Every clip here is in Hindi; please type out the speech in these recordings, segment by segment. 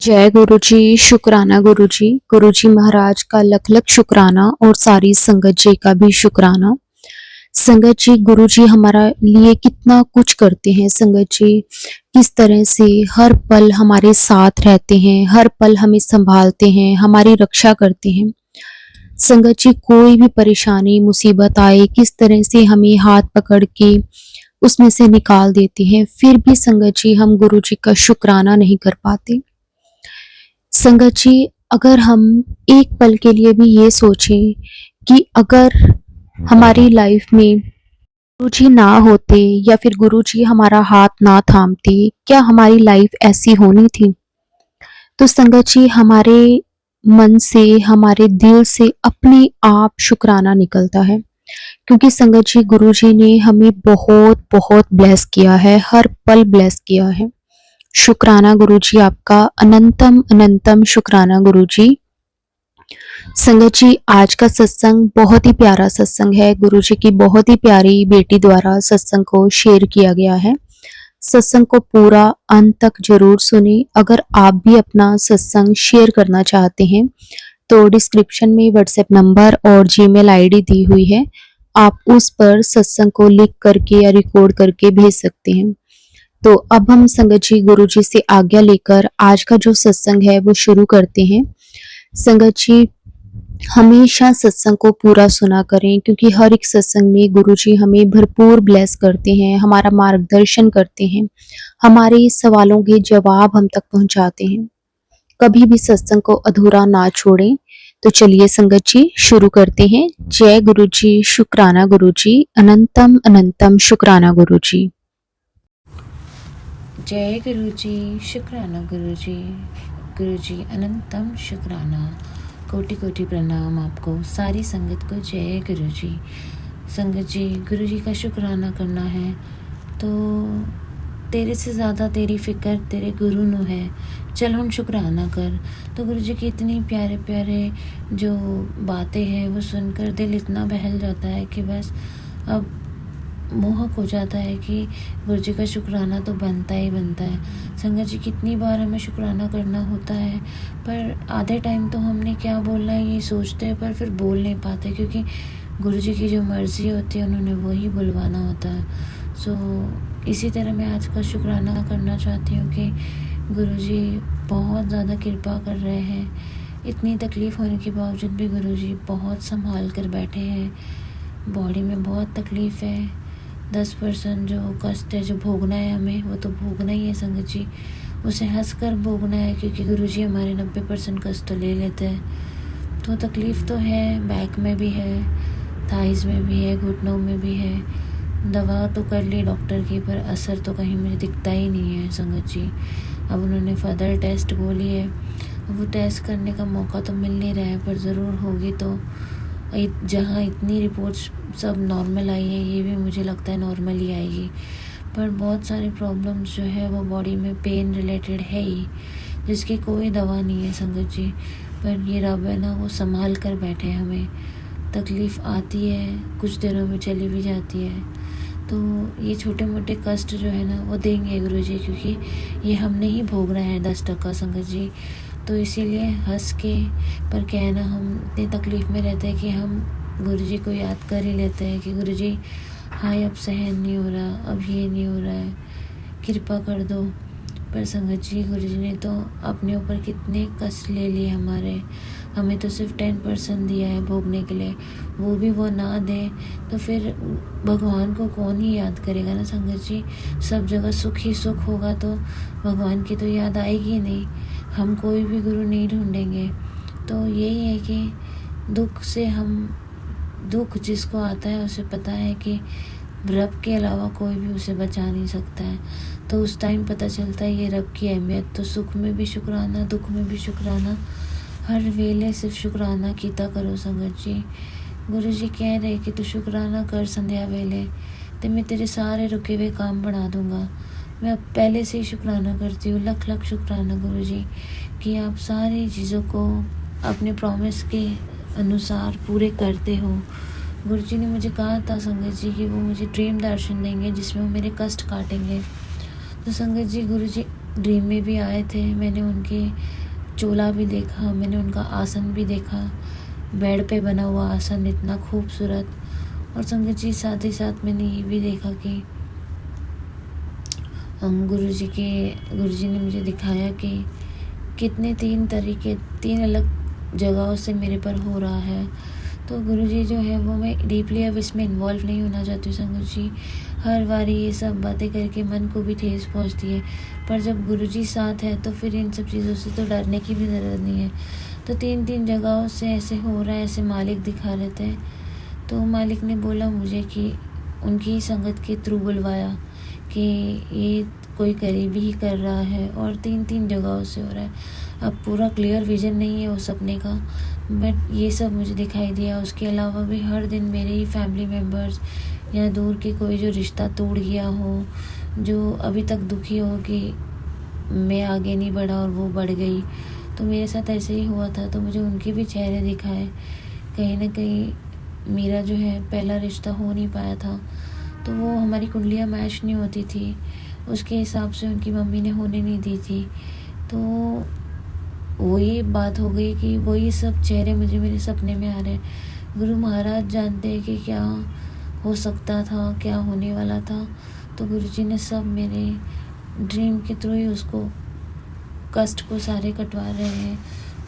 जय गुरु जी, शुक्राना गुरु जी। गुरु जी महाराज का लख लख शुक्राना और सारी संगत जी का भी शुक्राना। संगत जी, गुरु जी हमारा लिए कितना कुछ करते हैं। संगत जी किस तरह से हर पल हमारे साथ रहते हैं, हर पल हमें संभालते हैं, हमारी रक्षा करते हैं। संगत जी कोई भी परेशानी मुसीबत आए, किस तरह से हमें हाथ पकड़ के उसमें से निकाल देते हैं। फिर भी संगत जी हम गुरु जी का शुक्राना नहीं कर पाते। संगत जी, अगर हम एक पल के लिए भी ये सोचें कि अगर हमारी लाइफ में गुरुजी ना होते या फिर गुरुजी हमारा हाथ ना थामते, क्या हमारी लाइफ ऐसी होनी थी? तो संगत जी हमारे मन से, हमारे दिल से अपने आप शुक्राना निकलता है, क्योंकि संगत जी गुरुजी ने हमें बहुत बहुत ब्लेस किया है, हर पल ब्लेस किया है। शुक्राना गुरुजी आपका, अनंतम अनंतम शुक्राना गुरुजी। संगत जी आज का सत्संग बहुत ही प्यारा सत्संग है। गुरुजी की बहुत ही प्यारी बेटी द्वारा सत्संग को शेयर किया गया है। सत्संग को पूरा अंत तक जरूर सुने। अगर आप भी अपना सत्संग शेयर करना चाहते हैं तो डिस्क्रिप्शन में व्हाट्सएप नंबर और जीमेल आईडी दी हुई है, आप उस पर सत्संग को लिख करके या रिकॉर्ड करके भेज सकते हैं। तो अब हम संगत जी गुरुजी से आज्ञा लेकर आज का जो सत्संग है वो शुरू करते हैं। संगत जी हमेशा सत्संग को पूरा सुना करें, क्योंकि हर एक सत्संग में गुरुजी हमें भरपूर ब्लेस करते हैं, हमारा मार्गदर्शन करते हैं, हमारे सवालों के जवाब हम तक पहुंचाते हैं। कभी भी सत्संग को अधूरा ना छोड़ें। तो चलिए संगत जी शुरू करते हैं। जय गुरु जी, शुक्राना गुरु जी, अनंतम अनंतम शुक्राना गुरु जी। जय गुरु जी, शुक्राना गुरु जी। गुरु जी अनंतम शुक्राना, कोटि कोटि प्रणाम आपको, सारी संगत को जय गुरु जी। संगत जी गुरु जी का शुक्राना करना है तो तेरे से ज़्यादा तेरी फ़िक्र तेरे गुरु नु है, चल हम शुक्राना कर। तो गुरु जी की इतनी प्यारे प्यारे जो बातें हैं वो सुनकर दिल इतना बहल जाता है कि बस अब मोहक हो जाता है कि गुरु जी का शुक्राना तो बनता ही बनता है। संगत जी कितनी बार हमें शुक्राना करना होता है, पर आधे टाइम तो हमने क्या बोलना है ये सोचते हैं पर फिर बोल नहीं पाते, क्योंकि गुरु जी की जो मर्ज़ी होती है उन्होंने वही बुलवाना होता है। सो इसी तरह मैं आज का शुक्राना करना चाहती हूँ कि गुरु जी बहुत ज़्यादा कृपा कर रहे हैं। इतनी तकलीफ़ होने के बावजूद भी गुरु जी बहुत संभाल कर बैठे हैं। बॉडी में बहुत तकलीफ़ है, 10% जो कष्ट है जो भोगना है हमें वो तो भोगना ही है संगत जी, उसे हंस कर भोगना है, क्योंकि गुरुजी हमारे 90% कष्ट तो ले लेते हैं। तो तकलीफ़ तो है, बैक में भी है, थाइज़ में भी है, घुटनों में भी है। दवा तो कर ली डॉक्टर की, पर असर तो कहीं मुझे दिखता ही नहीं है संगत जी। अब उन्होंने फर्दर टेस्ट बोली है, वो टेस्ट करने का मौका तो मिल नहीं रहा है, पर ज़रूर होगी। तो जहाँ इतनी रिपोर्ट्स सब नॉर्मल आई है, ये भी मुझे लगता है नॉर्मल ही आएगी, पर बहुत सारे प्रॉब्लम्स जो है वो बॉडी में पेन रिलेटेड है ही, जिसकी कोई दवा नहीं है संगत जी। पर ये रब है ना, वो संभाल कर बैठे हैं। हमें तकलीफ़ आती है, कुछ दिनों में चली भी जाती है, तो ये छोटे मोटे कष्ट जो है ना वो देंगे गुरु जी, क्योंकि ये हमने ही भोगना है 10% संगत जी। तो इसीलिए हंस के, पर क्या है ना, हम इतनी तकलीफ़ में रहते हैं कि हम गुरु जी को याद कर ही लेते हैं कि गुरु जी हाय अब सहन नहीं हो रहा, अब ये नहीं हो रहा है, कृपा कर दो। पर संगत जी गुरु जी ने तो अपने ऊपर कितने कष्ट ले लिए हमारे, हमें तो सिर्फ 10% दिया है भोगने के लिए, वो भी वो ना दे तो फिर भगवान को कौन ही याद करेगा ना संगत जी। सब जगह सुख ही सुख होगा तो भगवान की तो याद आएगी नहीं, हम कोई भी गुरु नहीं ढूंढेंगे। तो यही है कि दुख से हम, दुख जिसको आता है उसे पता है कि रब के अलावा कोई भी उसे बचा नहीं सकता है, तो उस टाइम पता चलता है ये रब की अहमियत। तो सुख में भी शुक्राना, दुख में भी शुक्राना, हर वेले सिर्फ शुक्राना कीता करो संगत जी। गुरु जी कह रहे कि तू शुक्राना कर संध्या वेले, तो मैं तेरे सारे रुके हुए काम बढ़ा दूंगा। मैं अब पहले से ही शुक्राना करती हूँ, लख लख शुक्राना गुरु जी कि आप सारी चीज़ों को अपने प्रॉमिस के अनुसार पूरे करते हो। गुरु जी ने मुझे कहा था संगत जी कि वो मुझे ड्रीम दर्शन देंगे जिसमें वो मेरे कष्ट काटेंगे। तो संगत जी गुरु जी ड्रीम में भी आए थे, मैंने उनके चोला भी देखा, मैंने उनका आसन भी देखा, बेड पे बना हुआ आसन इतना खूबसूरत। और संगत जी साथ ही साथ मैंने ये भी देखा कि गुरुजी ने मुझे दिखाया कि कितने 3 अलग जगहों से मेरे पर हो रहा है। तो गुरुजी जो है वो, मैं डीपली अब इसमें इन्वॉल्व नहीं होना चाहती हूँ संगत जी। हर बारी ये सब बातें करके मन को भी ठेस पहुँचती है, पर जब गुरुजी साथ है तो फिर इन सब चीज़ों से तो डरने की भी ज़रूरत नहीं है। तो 3 जगहों से ऐसे हो रहा है, ऐसे मालिक दिखा रहे थे। तो मालिक ने बोला मुझे कि उनकी संगत के थ्रू बुलवाया कि ये कोई करीबी ही कर रहा है, और 3 जगहों से हो रहा है। अब पूरा क्लियर विजन नहीं है उस सपने का, बट ये सब मुझे दिखाई दिया। उसके अलावा भी हर दिन मेरे ही फैमिली मेम्बर्स या दूर के कोई जो रिश्ता टूट गया हो, जो अभी तक दुखी हो कि मैं आगे नहीं बढ़ा और वो बढ़ गई, तो मेरे साथ ऐसे ही हुआ था। तो मुझे उनके भी चेहरे दिखाए। कहीं ना कहीं मेरा जो है पहला रिश्ता हो नहीं पाया था, तो वो हमारी कुंडलियाँ मैच नहीं होती थी, उसके हिसाब से उनकी मम्मी ने होने नहीं दी थी। तो वही बात हो गई कि वही सब चेहरे मुझे मेरे सपने में आ रहे हैं। गुरु महाराज जानते हैं कि क्या हो सकता था, क्या होने वाला था। तो गुरुजी ने सब मेरे ड्रीम के थ्रू ही उसको, कष्ट को सारे कटवा रहे हैं।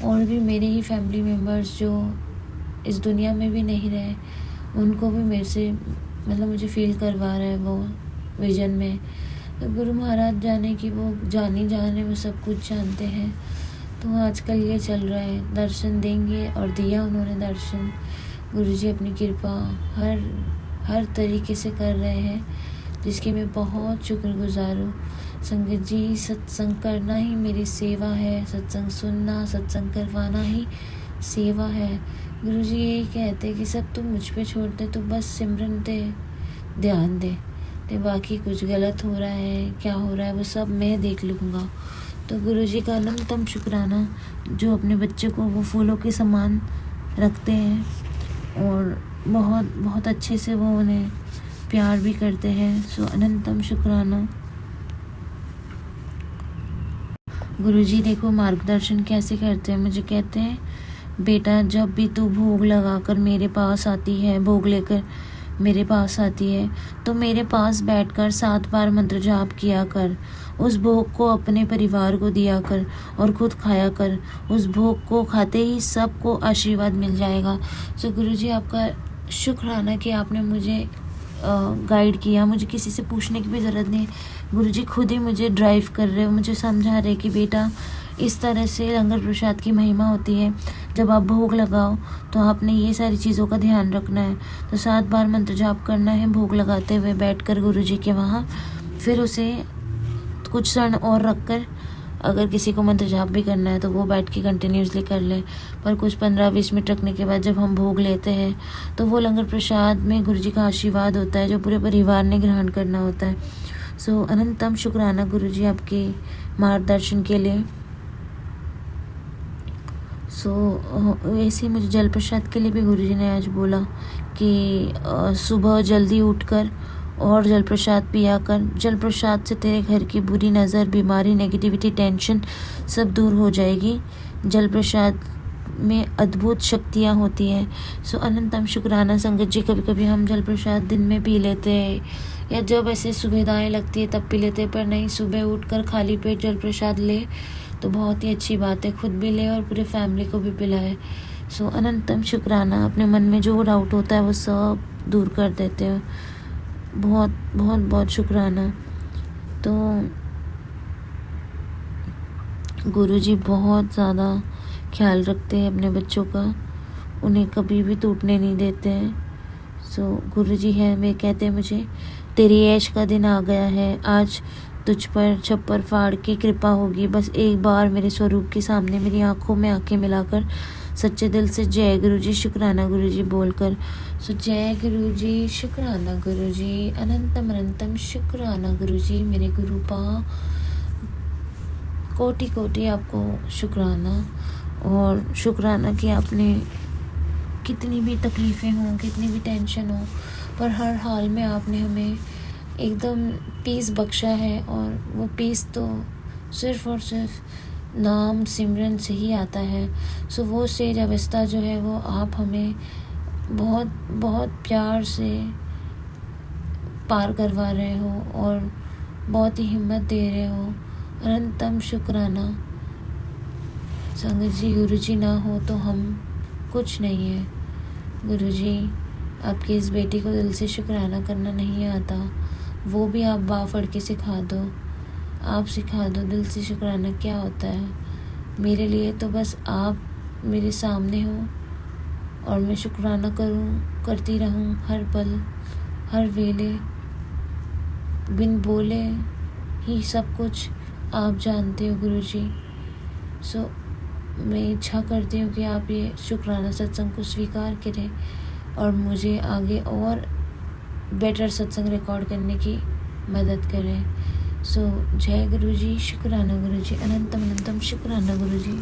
और भी मेरे ही फैमिली मेम्बर्स जो इस दुनिया में भी नहीं रहे, उनको भी मेरे से मतलब मुझे फील करवा रहे हैं वो विजन में। तो गुरु महाराज जाने कि वो जानी जाने, वो सब कुछ जानते हैं। तो आजकल ये चल रहा है, दर्शन देंगे, और दिया उन्होंने दर्शन। गुरुजी अपनी कृपा हर तरीके से कर रहे हैं, जिसकी मैं बहुत शुक्रगुजार हूँ। संगत जी, सत्संग करना ही मेरी सेवा है, सत्संग सुनना, सत्संग करवाना ही सेवा है। गुरुजी यही कहते हैं कि सब तुम मुझ पे छोड़ दे, तो बस सिमरन पे ध्यान दे, तो बाकी कुछ गलत हो रहा है, क्या हो रहा है, वो सब मैं देख लूँगा। तो गुरुजी का अनंतम शुक्राना, जो अपने बच्चे को वो फूलों के समान रखते हैं और बहुत बहुत अच्छे से वो उन्हें प्यार भी करते हैं। सो अनंतम शुक्राना। गुरुजी देखो मार्गदर्शन कैसे करते हैं। मुझे कहते हैं, बेटा जब भी तू भोग लगाकर मेरे पास आती है, भोग लेकर मेरे पास आती है, तो मेरे पास बैठकर 7 बार मंत्र जाप किया कर। उस भोग को अपने परिवार को दिया कर और खुद खाया कर। उस भोग को खाते ही सबको आशीर्वाद मिल जाएगा। सो गुरुजी आपका शुक्राना कि आपने मुझे गाइड किया। मुझे किसी से पूछने की भी ज़रूरत नहीं, गुरुजी खुद ही मुझे ड्राइव कर रहे हो, मुझे समझा रहे कि बेटा इस तरह से लंगर प्रसाद की महिमा होती है। जब आप भोग लगाओ तो आपने ये सारी चीज़ों का ध्यान रखना है। तो 7 बार मंत्र जाप करना है भोग लगाते हुए बैठकर गुरुजी के वहाँ। फिर उसे कुछ क्षण और रखकर, अगर किसी को मंत्र जाप भी करना है तो वो बैठ के कंटिन्यूसली कर ले, पर कुछ 15-20 मिनट रखने के बाद जब हम भोग लेते हैं तो वो लंगर प्रसाद में गुरुजी का आशीर्वाद होता है, जो पूरे परिवार ने ग्रहण करना होता है। सो अनंतम शुक्राना गुरुजी आपके मार्गदर्शन के लिए। वैसे मुझे जल प्रसाद के लिए भी गुरुजी ने आज बोला कि सुबह जल्दी उठकर और जल प्रसाद पिया कर। जल प्रसाद से तेरे घर की बुरी नज़र, बीमारी, नेगेटिविटी, टेंशन सब दूर हो जाएगी। जल प्रसाद में अद्भुत शक्तियाँ होती हैं। सो अनंतम शुक्राना संगत जी। कभी कभी हम जल प्रसाद दिन में पी लेते हैं, या जब ऐसे सुविधाएं लगती है तब पी लेते हैं, पर नहीं, सुबह उठकर खाली पेट जल प्रसाद ले तो बहुत ही अच्छी बात है। खुद भी ले और पूरे फैमिली को भी पिलाए। सो अनंतम शुक्राना। अपने मन में जो डाउट होता है वो सब दूर कर देते हो। बहुत बहुत बहुत शुक्राना। तो गुरुजी बहुत ज़्यादा ख्याल रखते हैं अपने बच्चों का, उन्हें कभी भी टूटने नहीं देते हैं। सो गुरुजी है, वे कहते हैं मुझे, तेरी ऐश का दिन आ गया है। आज तुझ पर छप्पर फाड़ के कृपा होगी। बस एक बार मेरे स्वरूप के सामने मेरी आंखों में आंखें मिलाकर सच्चे दिल से जय गुरुजी, शुक्राना गुरुजी बोलकर। सो जय गुरुजी, शुक्राना गुरुजी, अनंतम अनंतम शुक्राना गुरुजी। मेरे गुरुपा कोटि कोटि आपको शुक्राना। और शुक्राना कि आपने कितनी भी तकलीफ़ें हों, कितनी भी टेंशन हो, पर हर हाल में आपने हमें एकदम पीस बख्शा है। और वो पीस तो सिर्फ़ और सिर्फ नाम सिमरन से ही आता है। सो वो स्टेज अवस्था जो है वो आप हमें बहुत बहुत प्यार से पार करवा रहे हो और बहुत ही हिम्मत दे रहे हो। अनंतम शुक्राना। संगत जी, गुरु जी ना हो तो हम कुछ नहीं है। गुरु जी, आपकी इस बेटी को दिल से शुक्राना करना नहीं आता, वो भी आप बाफड़ के सिखा दो। आप सिखा दो दिल से शुक्राना क्या होता है। मेरे लिए तो बस आप मेरे सामने हो और मैं शुक्राना करती रहूं हर पल हर वेले, बिन बोले ही सब कुछ आप जानते हो गुरु जी। सो मैं इच्छा करती हूँ कि आप ये शुक्राना सत्संग को स्वीकार करें और मुझे आगे और बेटर सत्संग रिकॉर्ड करने की मदद करें। सो जय गुरु जी, शुक्राना गुरु जी, अनंतम अनंतम शुक्राना गुरु जी।